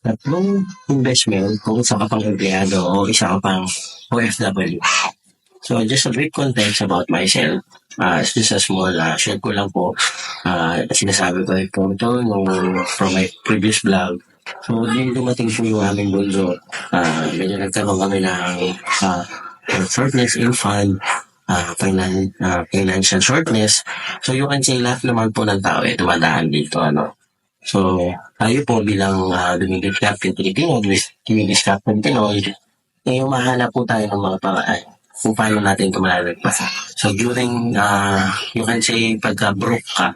Tatlong investment kung isa ka pang empleyado o isa ka pang OFW. So, just a brief context about myself. Just a small share ko lang po. Sinasabi ko po ito from my previous vlog. So, din dumating po yung aming bunso. Medyo nagkaroon kami ng shortness in fund, financial shortness. So, you can say lahat naman po ng tao dumadaan dito. So, tayo po bilang Dumigis Captain Pilipino, Dumigis Captain Pinoy, humahanap po tayo ng mga paraan kung paano natin ito malalagpasan. So, during, you can say, pagka-broke ka,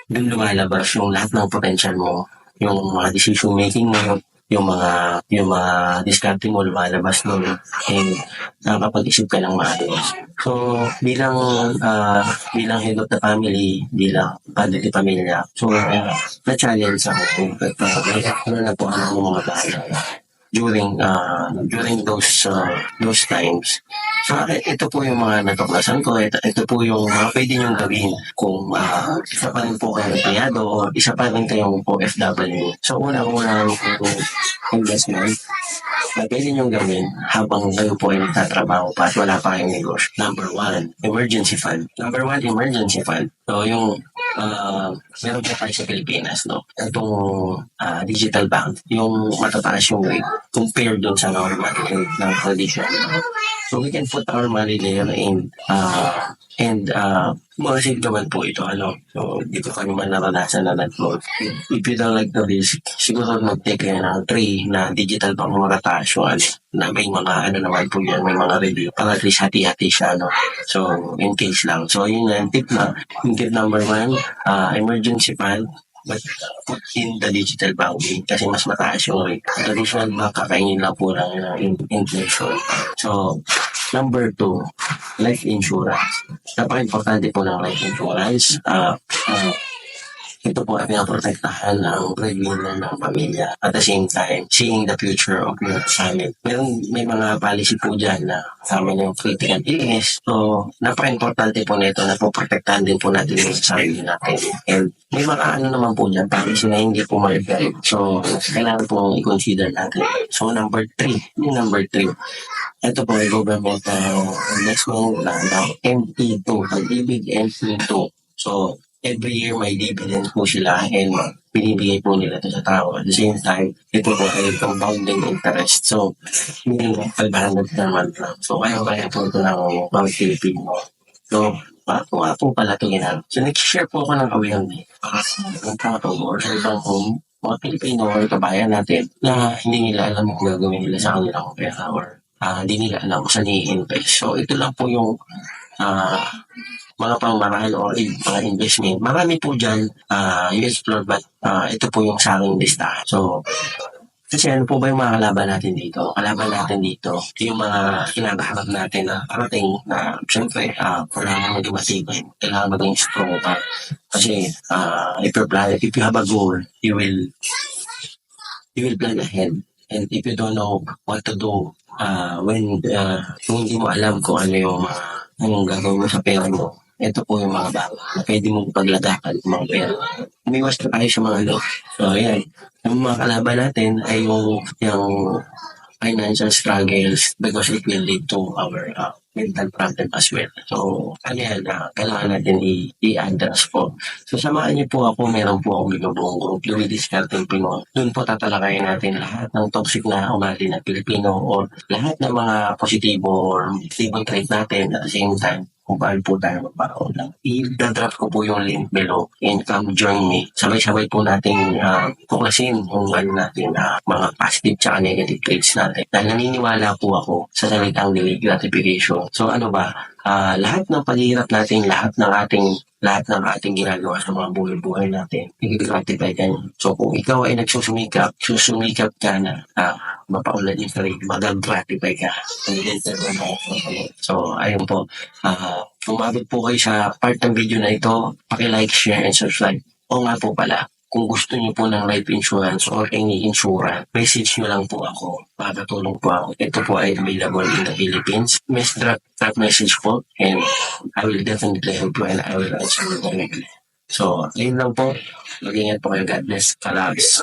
dun lumalabas yung lahat ng potential mo, yung mga decision making mo, yung mga diskarte mo lumalabas nun, and nakakapag-isip ka ng maayos. So, bilang head of the family, bilang padre de pamilya, so, na-challenge ako. Ano na po ang mga bata during those times. So, ito po yung mga natuklasan ko. Ito po yung mga pwede niyong gawin kung isa pa rin po kayong empleyado o isa pa rin kayong OFW. So, unang-unang investment na pwede niyong gawin habang kayo po ay nagtatrabaho pa at wala pa kayong negosyo. Number one, emergency fund. Emergency fund. So, yung meron po tayo sa Pilipinas, no? Itong digital bank, yung matataas yung rate compared dun sa normal rate ng traditional. So, we can put our money there and makasave naman po ito, So, dito kami man naranasan na nag-float. If you don't like the risk, siguro mag-take kayo ng 3 na digital bank matataas yung na may mga naman po yan, may mga review. Para at least hati-hati siya, So, in case lang. So, yun yung tip number 1, emergency fund, but put in the digital banking kasi mas mataas yung rate. Traditional bank, kakainin lang po ng inflation. So, number 2, life insurance. Napaka-importante po ng life insurance. Ito po ay pinaprotektahan ng breadwinner ng pamilya. At the same time, seeing the future of your family. May mga policy po dyan na kasama yung critical illness. So, napaka-importante po nito na poprotektahan din po natin yung sarili natin. And may mga naman po dyan, policy na hindi po ma-effect. So, kailangan po i-consider natin. So, number 3. Ito po ay government investment na MP2, pag-ibig MP2. So, every year may dividends po sila and binibigay po nila ito sa tao. At the same time, ito po ay compounding interest. So, minimum 500 per month lang. So, kaya po ito ng mga Pilipino. So, ako nga po pala ito ginagawa. So, nag-share po ako ng awareness ng tao or sa ibang mga Pilipino or kabayan natin na hindi nila alam kung gagawin nila sa kanilang pera or hindi nila alam kung saan i-invest. So, ito lang po yung mga pangmahal o mga investment. Marami po dyan i-explore but ito po yung sa aking listahan. So, kasi ano po ba yung mga kalaban natin dito? Kalaban natin dito, yung mga kinakaharap natin na parating na siyempre, kailangan maging matibay, kailangan maging strong pa. Kasi if you have a goal, you will plan ahead. And if you don't know what to do, kung hindi mo alam kung anong gagawin mo sa pera mo, ito po yung mga bago na pwede mong paglagakan ng mga pera. Umiwas na tayo sa mga So, ayan. Yung mga kalaban natin ay yung financial struggles because it will lead to our mental problem as well. So, kailangan natin i-address po. So, samahan niyo po ako. Meron po akong binubuong group, Dumigis Captain Pinoy. Doon po tatalakayin natin lahat ng toxic na ugali na Pilipino or lahat ng mga positibo or stable trait natin at the same time kung paano po tayo magpakaunang. I-drop ko po yung link below and come join me. Sabay-sabay po natin tuklasin yung natin mga positive tsaka negative traits natin. Dahil naniniwala po ako sa salitang delayed gratification. So lahat ng paghihirap natin, lahat ng ating ginagawa sa mga buhay-buhay natin, i-gratify ka niya. So kung ikaw ay nagsusumikap ka na mapaunlad yung sarili, mag-gratify ka. So ayun po, kung umabot po kayo sa part ng video na ito, paki-like, share, and subscribe. O nga po pala, kung gusto niyo po ng life insurance or any insurance, message niyo lang po ako. Makakatulong po ako. Ito po ay available in the Philippines. Drop message po and I will definitely help you and I will answer you directly. So, ayun lang po. Mag-ingat po kayo. God bless. Kalabs.